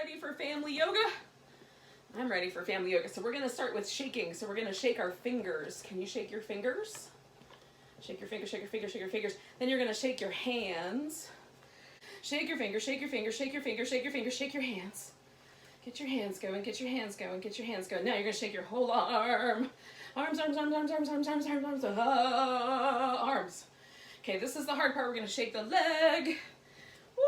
ready for family yoga? I'm ready for family yoga. So we're gonna start with shaking. So we're gonna shake our fingers. Can you shake your fingers? Shake your fingers, shake your fingers, shake your fingers. Then you're gonna shake your hands. Shake your fingers, shake your fingers, shake your fingers, shake your fingers, shake your hands. Get your hands going, get your hands going, get your hands going. Now you're gonna shake your whole arm. Arms, arms, arms, arms, arms, arms, arms, arms, arms, arms. Okay, this is the hard part. We're gonna shake the leg. Woo!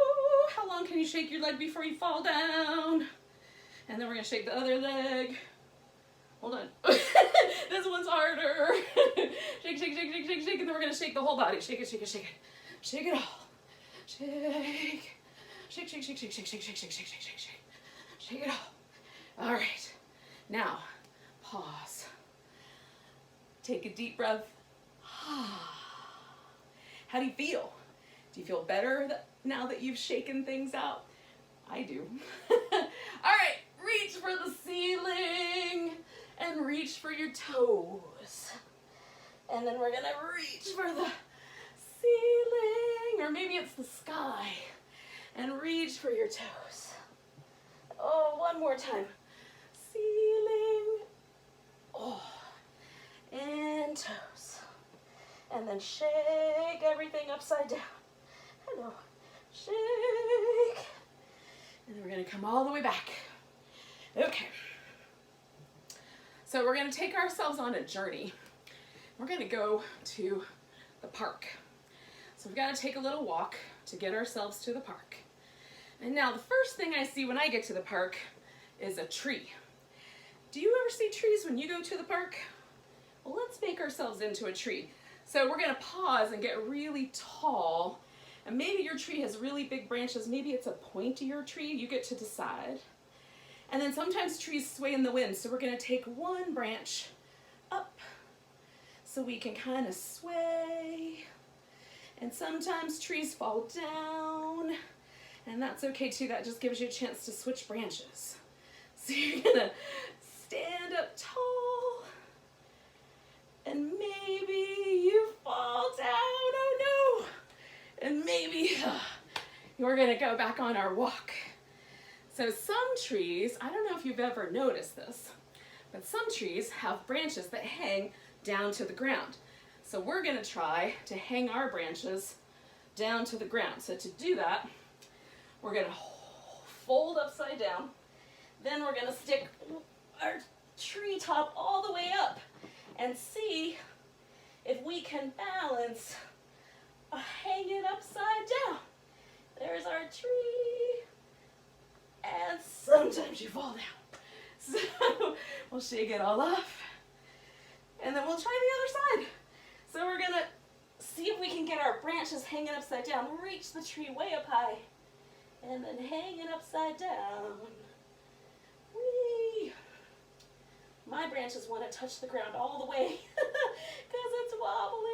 How long can you shake your leg before you fall down? And then we're gonna shake the other leg. Hold on. This one's harder. Shake, shake, shake, shake, shake, shake, and then we're gonna shake the whole body. Shake it, shake it, shake it. Shake it all. Shake. Shake, shake, shake, shake, shake, shake, shake, shake, shake, shake, shake, shake. Shake it all. All right. Now, pause. Take a deep breath. How do you feel? Do you feel better now that you've shaken things out? I do. All right, reach for the ceiling and reach for your toes. And then we're gonna reach for the ceiling, or maybe it's the sky, and reach for your toes. Oh, one more time. Ceiling, oh, and toes. And then shake everything upside down. Hello, shake. And then we're gonna come all the way back. Okay. So we're gonna take ourselves on a journey. We're gonna go to the park. So we've gotta take a little walk to get ourselves to the park. And now the first thing I see when I get to the park is a tree. Do you ever see trees when you go to the park? Well, let's make ourselves into a tree. So we're gonna pause and get really tall. And maybe your tree has really big branches. Maybe it's a pointier tree. You get to decide. And then sometimes trees sway in the wind. So we're gonna take one branch up so we can kind of sway. And sometimes trees fall down. And that's okay too. That just gives you a chance to switch branches. So you're gonna stand up tall. And maybe you fall down. Oh no. And maybe we're gonna go back on our walk. So some trees, I don't know if you've ever noticed this, but some trees have branches that hang down to the ground. So we're gonna try to hang our branches down to the ground. So to do that, we're gonna fold upside down. Then we're gonna stick our tree top all the way up and see if we can balance hang it upside down. There's our tree. And sometimes you fall down. So we'll shake it all off. And then we'll try the other side. So we're gonna see if we can get our branches hanging upside down. Reach the tree way up high. And then hang it upside down. Whee! My branches want to touch the ground all the way because it's wobbly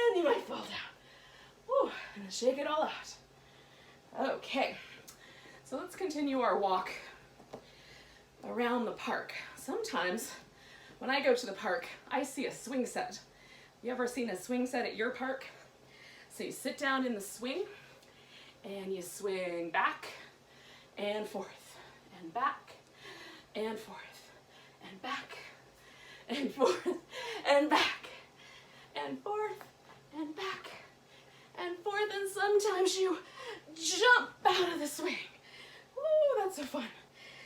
and you might fall down. Whew, and shake it all out. Okay, so let's continue our walk around the park. Sometimes when I go to the park, I see a swing set. You ever seen a swing set at your park? So you sit down in the swing and you swing back and forth and back and forth and back and forth and back and forth and back and forth, and sometimes you jump out of the swing. Ooh, that's so fun.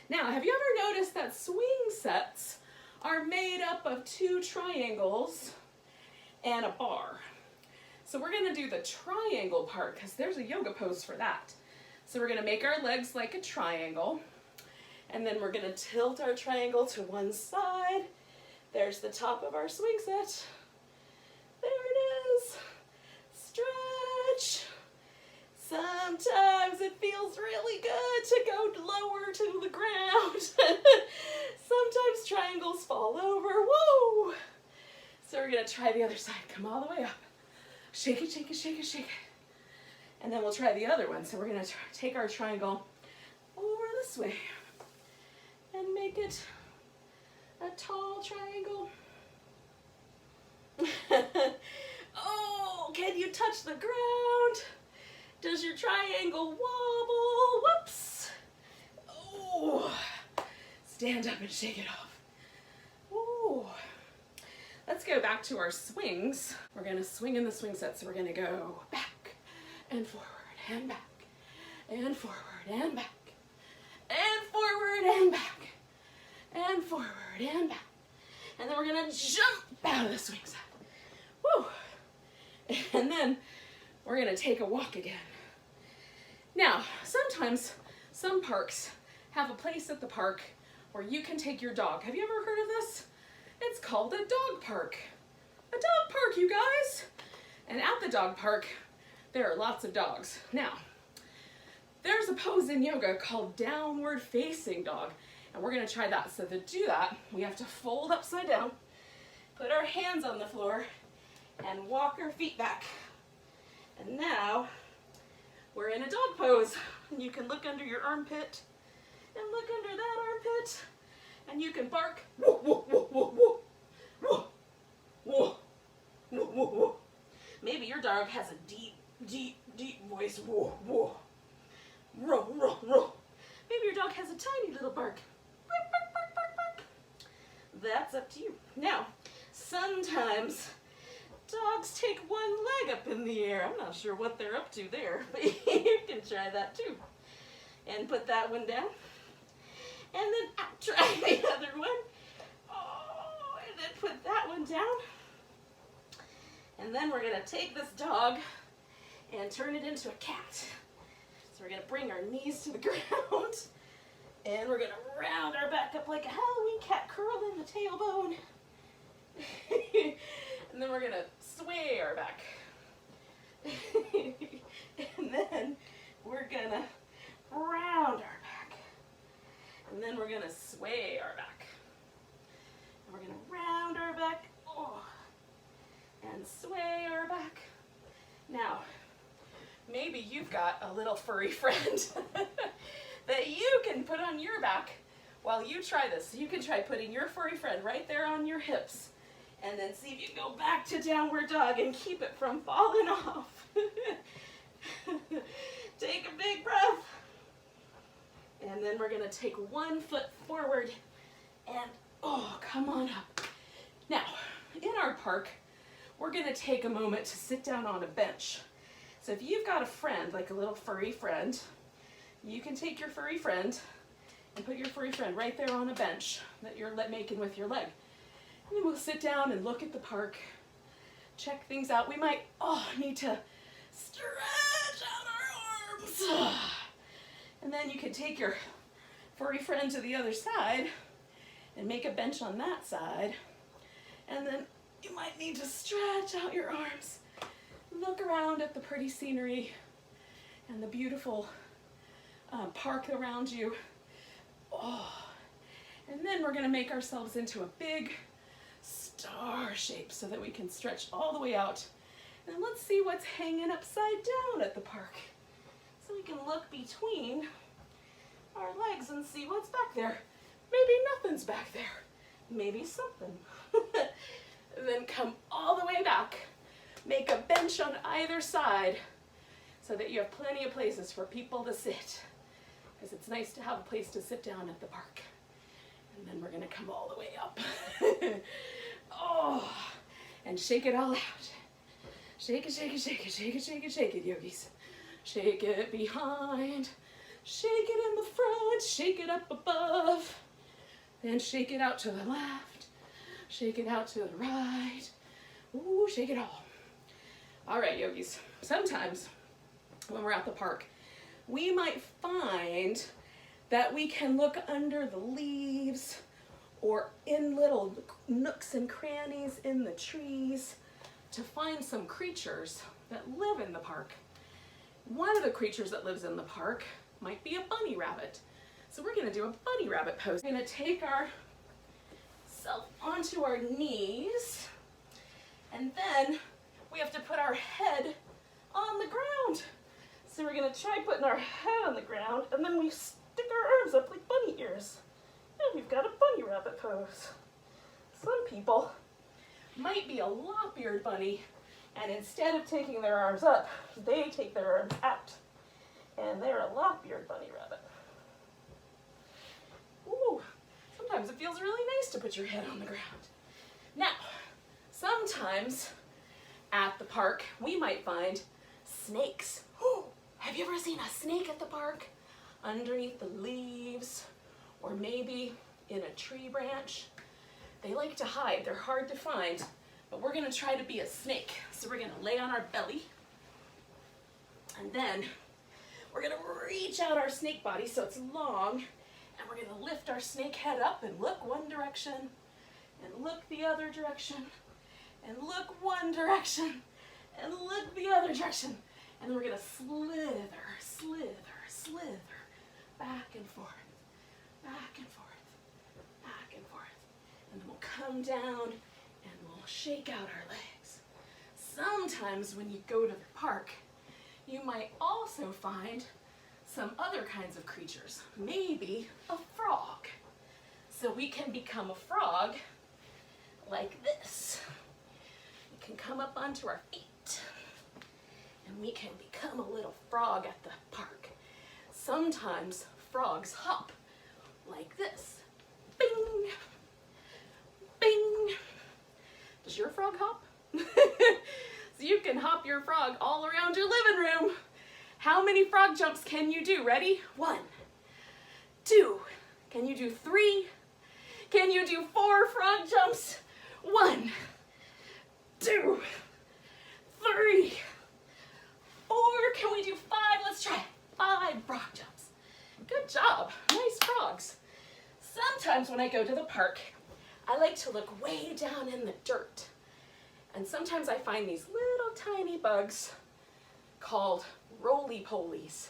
Now, have you ever noticed that swing sets are made up of two triangles and a bar? So we're gonna do the triangle part because there's a yoga pose for that. So we're gonna make our legs like a triangle, and then we're gonna tilt our triangle to one side. There's the top of our swing set. There it is. Stretch. Sometimes it feels really good to go lower to the ground. Sometimes triangles fall over. Whoa! So we're gonna try the other side. Come all the way up. Shake it, shake it, shake it, shake it. And then we'll try the other one. So we're gonna take our triangle over this way and make it a tall triangle. Oh, can you touch the ground? Does your triangle wobble? Whoops. stand up and shake it off. Ooh. Let's go back to our swings. We're gonna swing in the swing set. So we're gonna go back and forward and back and forward and back and forward and back and forward and back. And then we're gonna jump out of the swing set. Woo! And then we're gonna take a walk again. Now, sometimes some parks have a place at the park where you can take your dog. Have you ever heard of this? It's called a dog park. A dog park, you guys. And at the dog park, there are lots of dogs. Now, there's a pose in yoga called downward facing dog, and we're gonna try that. So to do that, we have to fold upside down, put our hands on the floor, and walk our feet back. And now, we're in a dog pose. And you can look under your armpit, and look under that armpit, and you can bark, woo, woo, woo, woo, woo, woo, woo, woo, woo, woo. Maybe your dog has a deep, deep, deep voice, woo, woo, row, row, row. Maybe your dog has a tiny little bark, bark, bark, bark, bark, bark. That's up to you. Now, sometimes dogs take one leg up in the air. I'm not sure what they're up to there, but you can try that too. And put that one down. And then try the other one. Oh, and then put that one down. And then we're gonna take this dog and turn it into a cat. So we're gonna bring our knees to the ground. And we're gonna round our back up like a Halloween cat, curl in the tailbone. And then we're gonna sway our back. And then we're gonna round our back. And then we're gonna sway our back. And we're gonna round our back, oh, and sway our back. Now, maybe you've got a little furry friend that you can put on your back while you try this. So you can try putting your furry friend right there on your hips, and then see if you can go back to downward dog and keep it from falling off. Take a big breath. And then we're gonna take one foot forward and, oh, come on up. Now, in our park, we're gonna take a moment to sit down on a bench. So if you've got a friend, like a little furry friend, you can take your furry friend and put your furry friend right there on a bench that you're making with your leg. And then we'll sit down and look at the park, check things out. We might, need to stretch out our arms. And then you can take your furry friend to the other side and make a bench on that side. And then you might need to stretch out your arms, look around at the pretty scenery and the beautiful park around you. Oh. And then we're gonna make ourselves into a big star shape so that we can stretch all the way out. And let's see what's hanging upside down at the park. So we can look between our legs and see what's back there. Maybe nothing's back there. Maybe something. And then come all the way back. Make a bench on either side so that you have plenty of places for people to sit. Because it's nice to have a place to sit down at the park. And then we're gonna come all the way up. Oh, and shake it all out. Shake it, shake it, shake it, shake it, shake it, shake it, yogis. Shake it behind, shake it in the front, shake it up above, then shake it out to the left, shake it out to the right. Ooh, shake it all. All right, yogis, sometimes when we're at the park, we might find that we can look under the leaves or in little nooks and crannies in the trees to find some creatures that live in the park. One of the creatures that lives in the park might be a bunny rabbit. So we're gonna do a bunny rabbit pose. We're gonna take ourselves onto our knees, and then we have to put our head on the ground. So we're gonna try putting our head on the ground, and then we stick our arms up like bunny ears. And we've got a bunny rabbit pose. Some people might be a lop-eared bunny, and instead of taking their arms up, they take their arms out. And they're a lop-eared bunny rabbit. Ooh, feels really nice to put your head on the ground. Now, sometimes at the park, we might find snakes. Oh, have you ever seen a snake at the park? Underneath the leaves, or maybe in a tree branch. They like to hide, they're hard to find, but we're gonna try to be a snake. So we're gonna lay on our belly, and then we're gonna reach out our snake body so it's long, and we're gonna lift our snake head up and look one direction, and look the other direction, and look one direction, and look the other direction. And then we're gonna slither, slither, slither, back and forth, back and forth, back and forth. And then we'll come down and we'll shake out our legs. Sometimes when you go to the park, you might also find some other kinds of creatures, maybe a frog. So we can become a frog like this. We can come up onto our feet and we can become a little frog at the park. Sometimes frogs hop like this. Bing, bing. Does your frog hop? So you can hop your frog all around your living room. How many frog jumps can you do? Ready? 1, 2. Can you do 3? Can you do 4 frog jumps? 1, 2, 3, 4. Can we do 5? Let's try it. 5 frog jumps. Good job. Nice frogs. Sometimes when I go to the park, I like to look way down in the dirt. And sometimes I find these little tiny bugs called roly-polies.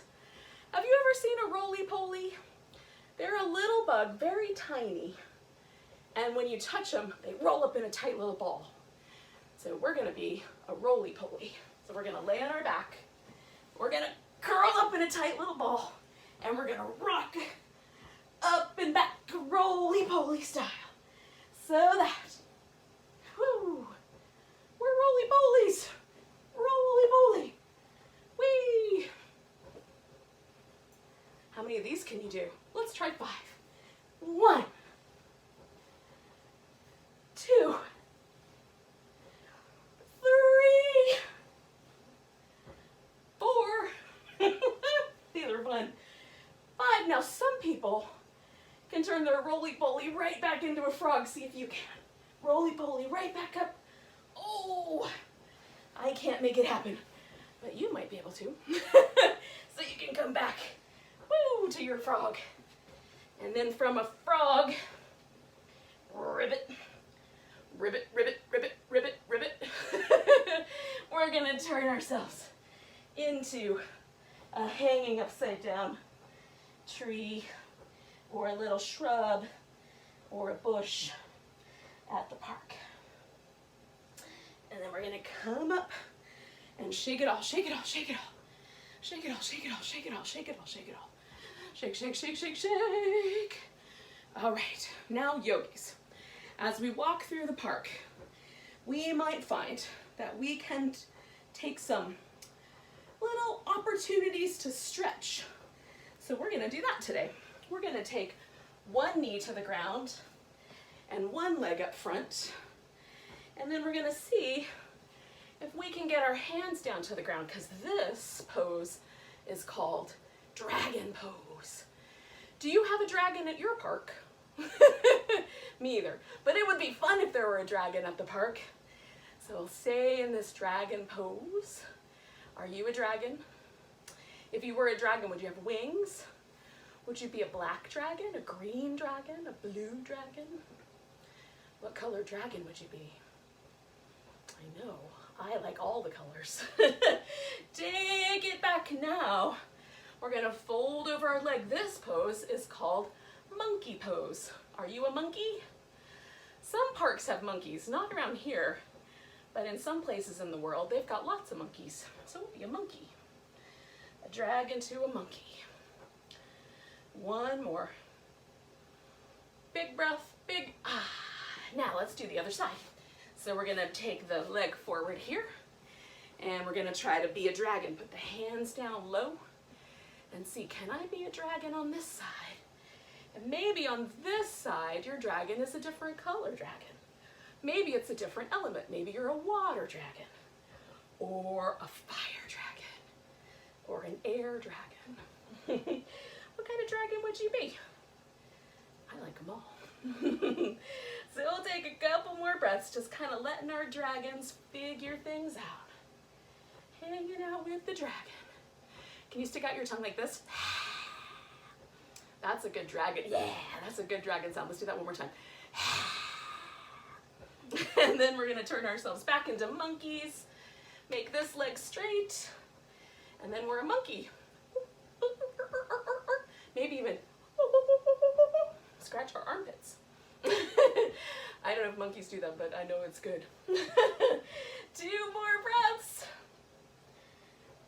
Have you ever seen a roly-poly? They're a little bug, very tiny. And when you touch them, they roll up in a tight little ball. So we're gonna be a roly-poly. So we're gonna lay on our back. We're gonna curl up in a tight little ball. And we're gonna rock up and back, roly-poly style. So that, whoo, we're roly-polies. Roly-poly. Whee! How many of these can you do? Let's try 5. 1, 2, 3, 4. These are fun. 5. Now some people can turn their roly-poly right back into a frog. See if you can. Roly-poly right back up. Oh, I can't make it happen, but you might be able to. So you can come back, woo, to your frog. And then from a frog, ribbit, ribbit, ribbit, ribbit, ribbit, ribbit. We're gonna turn ourselves into a hanging upside down tree or a little shrub or a bush at the park. And then we're gonna come up and shake it all, shake it all, shake it all. Shake it all, shake it all, shake it all, shake it all, shake it all. Shake, shake, shake, shake, shake. All right, now yogis. As we walk through the park, we might find that we can take some little opportunities to stretch. So we're gonna do that today. We're gonna take one knee to the ground and one leg up front. And then we're gonna see if we can get our hands down to the ground, because this pose is called dragon pose. Do you have a dragon at your park? Me either. But it would be fun if there were a dragon at the park. So we'll stay in this dragon pose. Are you a dragon? If you were a dragon, would you have wings? Would you be a black dragon, a green dragon, a blue dragon? What color dragon would you be? I know, I like all the colors. Take it back now. We're gonna fold over our leg. This pose is called monkey pose. Are you a monkey? Some parks have monkeys, not around here, but in some places in the world, they've got lots of monkeys. So be a monkey. A dragon to a monkey. One more. Big breath, big ah. Now let's do the other side. So we're gonna take the leg forward here, and we're gonna try to be a dragon. Put the hands down low and see, can I be a dragon on this side? And maybe on this side, your dragon is a different color dragon. Maybe it's a different element. Maybe you're a water dragon, or a fire dragon, or an air dragon. What kind of dragon would you be? I like them all. So we'll take a couple more breaths, just kind of letting our dragons figure things out. Hanging out with the dragon. Can you stick out your tongue like this? That's a good dragon. Yeah, that's a good dragon sound. Let's do that one more time. And then we're gonna turn ourselves back into monkeys. Make this leg straight. And then we're a monkey. Maybe even scratch our armpits. I don't know if monkeys do that, but I know it's good. 2 more breaths.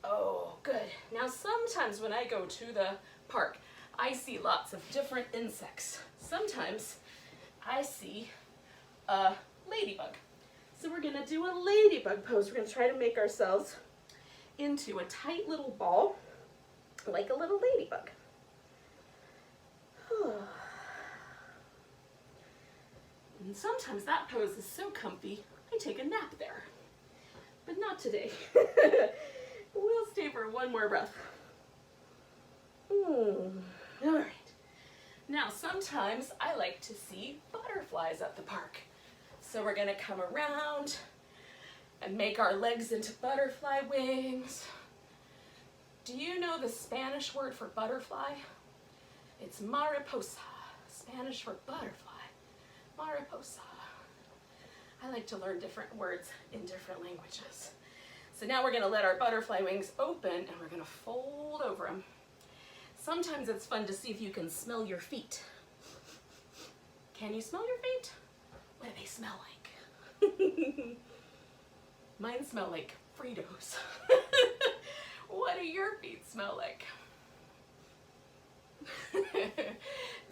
Oh, good. Now sometimes when I go to the park, I see lots of different insects. Sometimes I see a ladybug. So we're gonna do a ladybug pose. We're gonna try to make ourselves into a tight little ball, like a little ladybug. And sometimes that pose is so comfy, I take a nap there. But not today. We'll stay for one more breath. All right. Now, sometimes I like to see butterflies at the park. So we're gonna come around and make our legs into butterfly wings. Do you know the Spanish word for butterfly? It's mariposa, Spanish for butterfly. Mariposa. I like to learn different words in different languages. So now we're gonna let our butterfly wings open and we're gonna fold over them. Sometimes it's fun to see if you can smell your feet. Can you smell your feet? What do they smell like? Mine smell like Fritos. What do your feet smell like?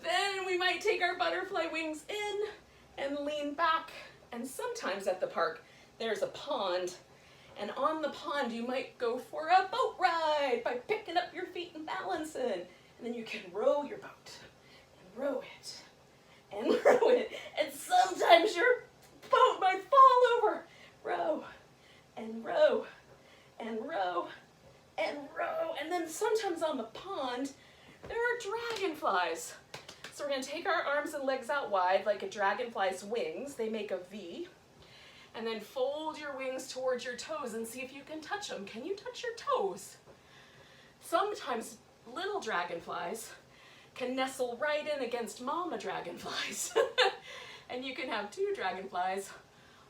Then we might take our butterfly wings in and lean back. And sometimes at the park, there's a pond. And on the pond, you might go for a boat ride by picking up your feet and balancing. And then you can row your boat and row it and row it. And sometimes your boat might fall over. Row and row and row and row. And then sometimes on the pond, there are dragonflies. So we're gonna take our arms and legs out wide like a dragonfly's wings. They make a V. And then fold your wings towards your toes and see if you can touch them. Can you touch your toes? Sometimes little dragonflies can nestle right in against mama dragonflies. And you can have 2 dragonflies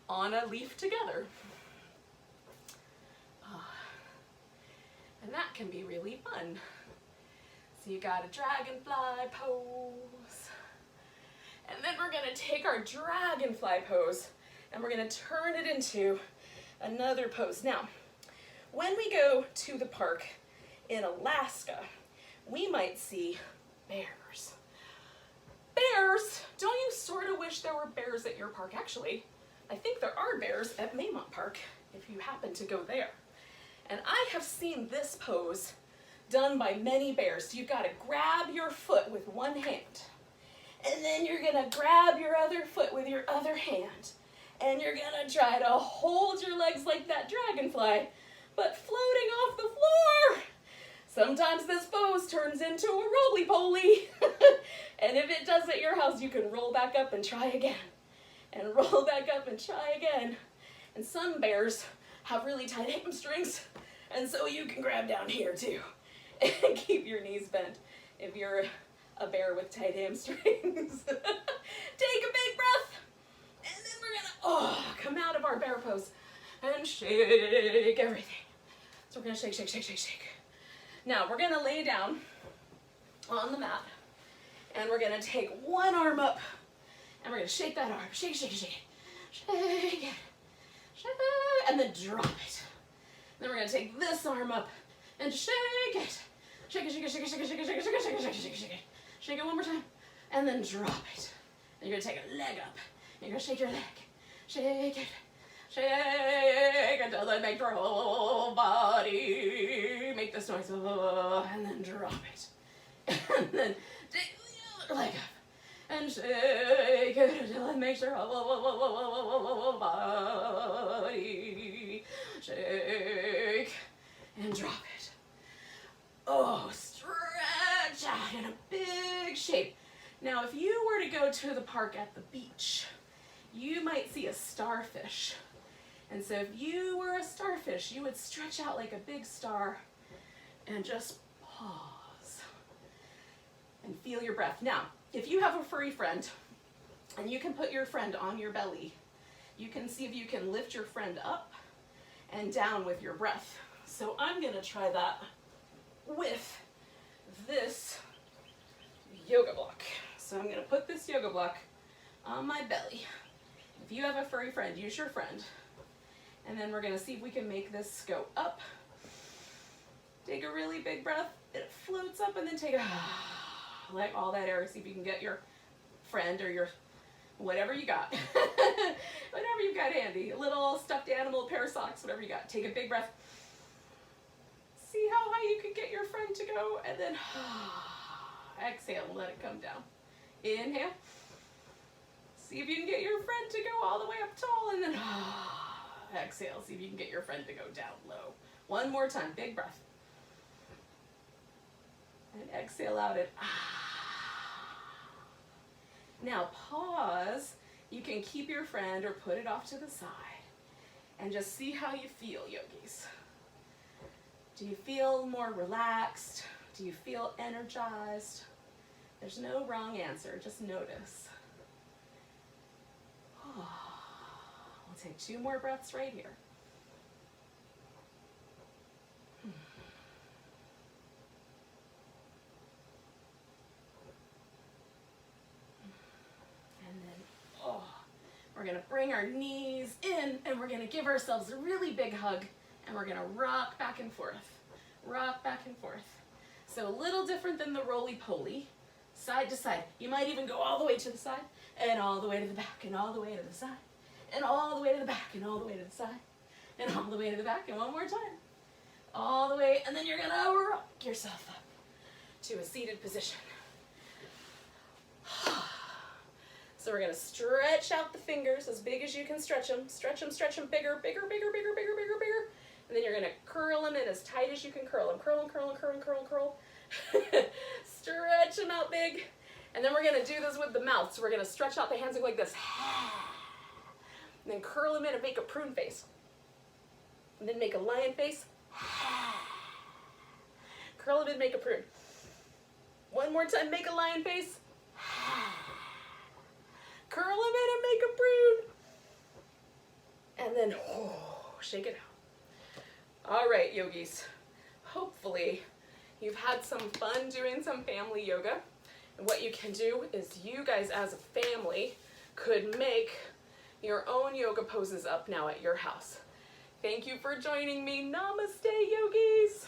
on a leaf together. And that can be really fun. So you got a dragonfly pose. And then we're gonna take our dragonfly pose and we're gonna turn it into another pose. Now, when we go to the park in Alaska, we might see bears. Bears? Don't you sort of wish there were bears at your park? Actually, I think there are bears at Maymont Park if you happen to go there. And I have seen this pose done by many bears. So you've got to grab your foot with one hand, and then you're gonna grab your other foot with your other hand, and you're gonna try to hold your legs like that dragonfly, but floating off the floor. Sometimes this pose turns into a roly-poly. And if it does at your house, you can roll back up and try again, and roll back up and try again. And some bears have really tight hamstrings, and so you can grab down here too and keep your knees bent if you're a bear with tight hamstrings. Take a big breath, and then we're gonna come out of our bear pose and shake everything. So we're gonna shake, shake, shake, shake, shake. Now we're gonna lay down on the mat, and we're gonna take one arm up, and we're gonna shake that arm, shake, shake, shake, shake it, shake it, and then drop it. Then we're gonna take this arm up and shake it. Shake it, shake it, shake it, shake it, shake it, shake it, shake it, shake it, shake it, shake it, shake it. Shake it one more time, and then drop it. And you're gonna take a leg up, and you're gonna shake your leg. Shake it, shake until it makes your whole body make this noise, and then drop it. And then take the other leg up. And shake it until it makes your whole body shake. And drop it. Oh, stretch out in a big shape. Now, if you were to go to the park at the beach, you might see a starfish. And so if you were a starfish, you would stretch out like a big star and just pause and feel your breath. Now, if you have a furry friend and you can put your friend on your belly, you can see if you can lift your friend up and down with your breath. So I'm gonna try that with this yoga block. So I'm gonna put this yoga block on my belly. If you have a furry friend, use your friend. And then we're gonna see if we can make this go up. Take a really big breath, it floats up, and then take a, let all that air, see if you can get your friend or your, whatever you got, whatever you got handy, a little stuffed animal, pair of socks, whatever you got. Take a big breath. See how high you can get your friend to go, and then exhale and let it come down. Inhale. See if you can get your friend to go all the way up tall, and then exhale. See if you can get your friend to go down low. One more time, big breath. And exhale out it. Now pause. You can keep your friend or put it off to the side and just see how you feel, yogis. Do you feel more relaxed? Do you feel energized? There's no wrong answer, just notice. We'll take 2 more breaths right here. We're gonna bring our knees in and we're gonna give ourselves a really big hug and we're gonna rock back and forth. Rock back and forth. So a little different than the roly-poly, side to side. You might even go all the way to the side and all the way to the back and all the way to the side and all the way to the back and all the way to the side and all the way to the back, and one more time. All the way, and then you're gonna rock yourself up to a seated position. So we're gonna stretch out the fingers as big as you can stretch them. Stretch them bigger, bigger, bigger, bigger, bigger, bigger, bigger. And then you're gonna curl them in as tight as you can curl them. Curl them, curl them, curl them, curl them, curl. Stretch them out big. And then we're gonna do this with the mouth. So we're gonna stretch out the hands and go like this. And then curl them in and make a prune face. And then make a lion face. Curl them in, make a prune. One more time, make a lion face. Curl them in and make a prune. And then shake it out. All right, yogis. Hopefully you've had some fun doing some family yoga. And what you can do is you guys as a family could make your own yoga poses up now at your house. Thank you for joining me. Namaste, yogis.